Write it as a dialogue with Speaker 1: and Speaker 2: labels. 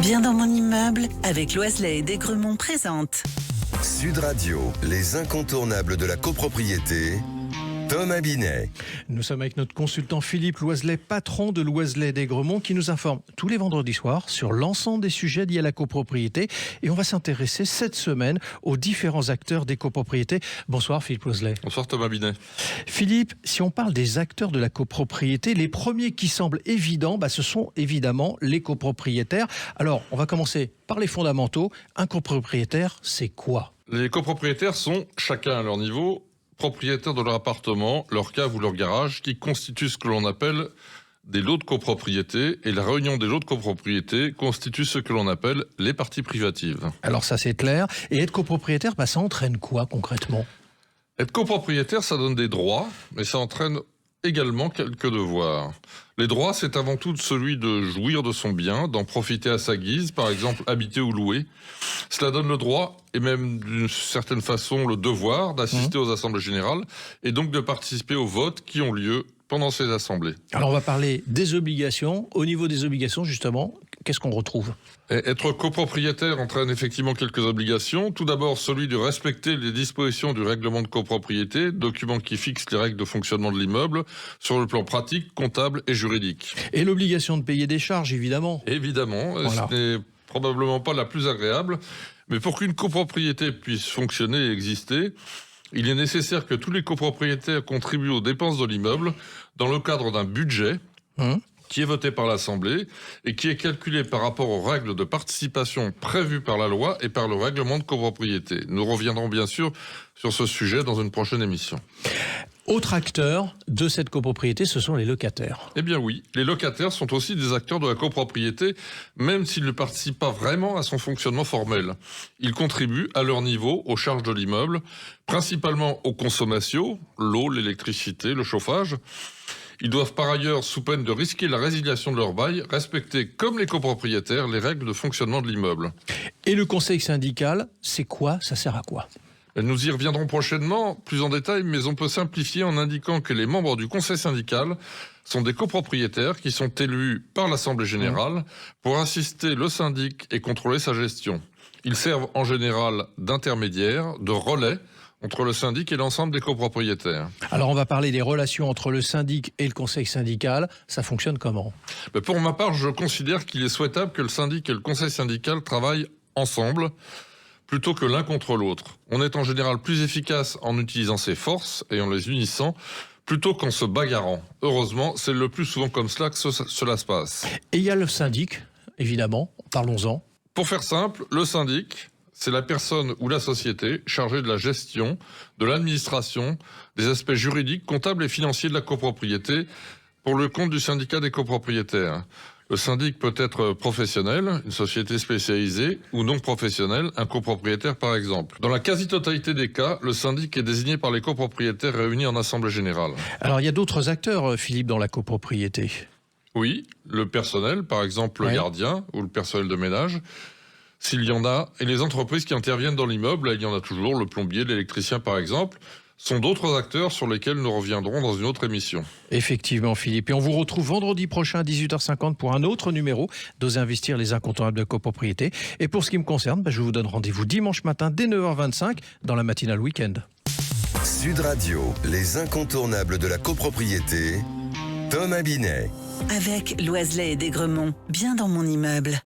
Speaker 1: Bien dans mon immeuble, avec Loiselet et Desgremont présente.
Speaker 2: Sud Radio, les incontournables de la copropriété. Thomas Binet.
Speaker 3: Nous sommes avec notre consultant Philippe Loiselet, patron de Loiselet Desgremont, qui nous informe tous les vendredis soirs sur l'ensemble des sujets liés à la copropriété. Et on va s'intéresser cette semaine aux différents acteurs des copropriétés. Bonsoir Philippe Loiselet.
Speaker 4: Bonsoir Thomas Binet.
Speaker 3: Philippe, si on parle des acteurs de la copropriété, les premiers qui semblent évidents, ce sont évidemment les copropriétaires. Alors, on va commencer par les fondamentaux. Un copropriétaire, c'est quoi ?
Speaker 4: Les copropriétaires sont, chacun à leur niveau, propriétaires de leur appartement, leur cave ou leur garage, qui constituent ce que l'on appelle des lots de copropriété, et la réunion des lots de copropriété constitue ce que l'on appelle les parties privatives.
Speaker 3: Alors ça c'est clair. Et être copropriétaire, ça entraîne quoi concrètement ?
Speaker 4: Être copropriétaire, ça donne des droits, mais ça entraîne également quelques devoirs. Les droits, c'est avant tout celui de jouir de son bien, d'en profiter à sa guise, par exemple habiter ou louer. Cela donne le droit, et même d'une certaine façon le devoir, d'assister aux assemblées générales, et donc de participer aux votes qui ont lieu pendant ces assemblées.
Speaker 3: Alors on va parler des obligations. Au niveau des obligations, justement, qu'est-ce qu'on retrouve ?
Speaker 4: Être copropriétaire entraîne effectivement quelques obligations. Tout d'abord, celui de respecter les dispositions du règlement de copropriété, document qui fixe les règles de fonctionnement de l'immeuble sur le plan pratique, comptable et juridique.
Speaker 3: Et l'obligation de payer des charges, évidemment.
Speaker 4: Évidemment,
Speaker 3: Voilà.
Speaker 4: Ce n'est probablement pas la plus agréable, mais pour qu'une copropriété puisse fonctionner et exister, il est nécessaire que tous les copropriétaires contribuent aux dépenses de l'immeuble dans le cadre d'un budget qui est voté par l'Assemblée et qui est calculé par rapport aux règles de participation prévues par la loi et par le règlement de copropriété. Nous reviendrons bien sûr sur ce sujet dans une prochaine émission.
Speaker 3: Autre acteur de cette copropriété, ce sont les locataires.
Speaker 4: Eh bien oui, les locataires sont aussi des acteurs de la copropriété, même s'ils ne participent pas vraiment à son fonctionnement formel. Ils contribuent à leur niveau aux charges de l'immeuble, principalement aux consommations, l'eau, l'électricité, le chauffage. Ils doivent par ailleurs, sous peine de risquer la résiliation de leur bail, respecter, comme les copropriétaires, les règles de fonctionnement de l'immeuble.
Speaker 3: Et le conseil syndical, c'est quoi ? Ça sert à quoi ?
Speaker 4: Nous y reviendrons prochainement, plus en détail, mais on peut simplifier en indiquant que les membres du conseil syndical sont des copropriétaires qui sont élus par l'Assemblée générale pour assister le syndic et contrôler sa gestion. Ils servent en général d'intermédiaires, de relais entre le syndic et l'ensemble des copropriétaires.
Speaker 3: Alors on va parler des relations entre le syndic et le conseil syndical. Ça fonctionne comment ?
Speaker 4: Pour ma part, je considère qu'il est souhaitable que le syndic et le conseil syndical travaillent ensemble, plutôt que l'un contre l'autre. On est en général plus efficace en utilisant ses forces et en les unissant, plutôt qu'en se bagarrant. Heureusement, c'est le plus souvent comme cela que cela se passe.
Speaker 3: Et il y a le syndic, évidemment, parlons-en.
Speaker 4: Pour faire simple, le syndic, c'est la personne ou la société chargée de la gestion, de l'administration, des aspects juridiques, comptables et financiers de la copropriété pour le compte du syndicat des copropriétaires. Le syndic peut être professionnel, une société spécialisée, ou non professionnel, un copropriétaire par exemple. Dans la quasi-totalité des cas, le syndic est désigné par les copropriétaires réunis en assemblée générale.
Speaker 3: Alors il y a d'autres acteurs, Philippe, dans la copropriété.
Speaker 4: Oui, le personnel, par exemple le gardien ou le personnel de ménage, s'il y en a, et les entreprises qui interviennent dans l'immeuble, il y en a toujours, le plombier, l'électricien par exemple, sont d'autres acteurs sur lesquels nous reviendrons dans une autre émission.
Speaker 3: Effectivement, Philippe. Et on vous retrouve vendredi prochain à 18h50 pour un autre numéro d'Oser investir, les incontournables de copropriété. Et pour ce qui me concerne, je vous donne rendez-vous dimanche matin dès 9h25 dans la matinale week-end.
Speaker 2: Sud Radio, les incontournables de la copropriété. Thomas Binet.
Speaker 1: Avec Loiselet et Desgremont, bien dans mon immeuble.